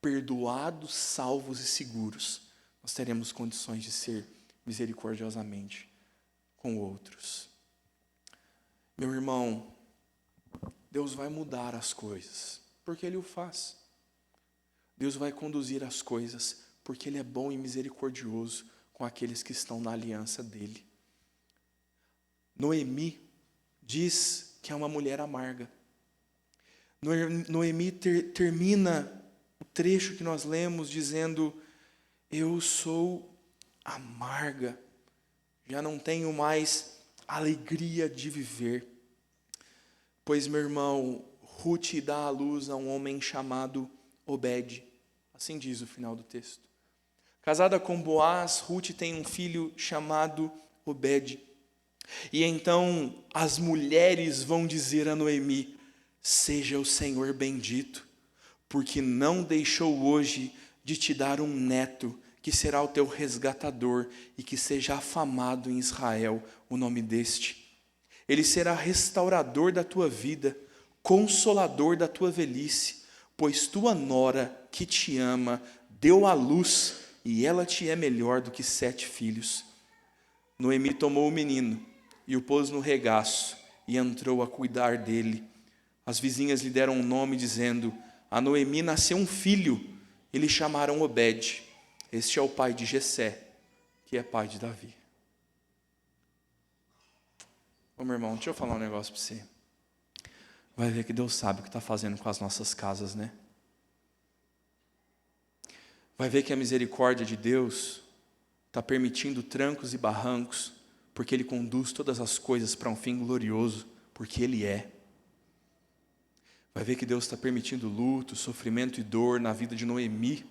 perdoados, salvos e seguros, nós teremos condições de ser misericordiosamente com outros. Meu irmão, Deus vai mudar as coisas, porque Ele o faz. Deus vai conduzir as coisas, porque Ele é bom e misericordioso com aqueles que estão na aliança dEle. Noemi diz que é uma mulher amarga. Noemi termina o trecho que nós lemos dizendo, eu sou amarga, já não tenho mais alegria de viver. Pois, meu irmão, Ruth dá à luz a um homem chamado Obed. Assim diz o final do texto. Casada com Boaz, Ruth tem um filho chamado Obed. E então as mulheres vão dizer a Noemi, seja o Senhor bendito, porque não deixou hoje de te dar um neto, que será o teu resgatador, e que seja afamado em Israel o nome deste. Ele será restaurador da tua vida, consolador da tua velhice, pois tua nora, que te ama, deu à luz, e ela te é melhor do que 7 filhos. Noemi tomou o menino, e o pôs no regaço, e entrou a cuidar dele. As vizinhas lhe deram um nome, dizendo, a Noemi nasceu um filho, e lhe chamaram Obed. Este é o pai de Jessé, que é pai de Davi. Ô meu irmão, deixa eu falar um negócio para você. Vai ver que Deus sabe o que está fazendo com as nossas casas, né? Vai ver que a misericórdia de Deus está permitindo trancos e barrancos, porque Ele conduz todas as coisas para um fim glorioso, porque Ele é. Vai ver que Deus está permitindo luto, sofrimento e dor na vida de Noemi,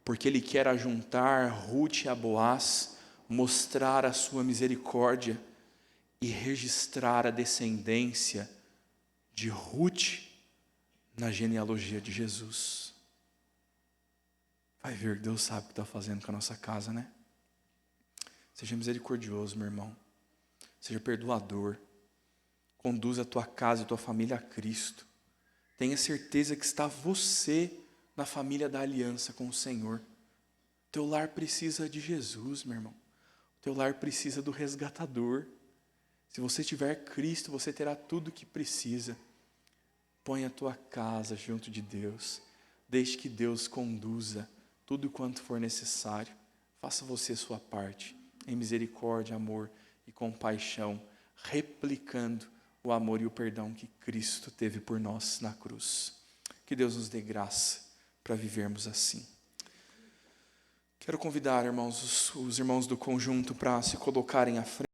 porque Ele quer ajuntar Ruth a Boaz, mostrar a sua misericórdia e registrar a descendência de Ruth na genealogia de Jesus. Vai ver que Deus sabe o que está fazendo com a nossa casa, né? Seja misericordioso, meu irmão. Seja perdoador. Conduza a tua casa e a tua família a Cristo. Tenha certeza que está você na família da aliança com o Senhor. Teu lar precisa de Jesus, meu irmão. Teu lar precisa do resgatador. Se você tiver Cristo, você terá tudo o que precisa. Põe a tua casa junto de Deus. Deixe que Deus conduza tudo quanto for necessário. Faça você a sua parte, em misericórdia, amor e compaixão, replicando o amor e o perdão que Cristo teve por nós na cruz. Que Deus nos dê graça para vivermos assim. Quero convidar, irmãos, os irmãos do conjunto para se colocarem à frente.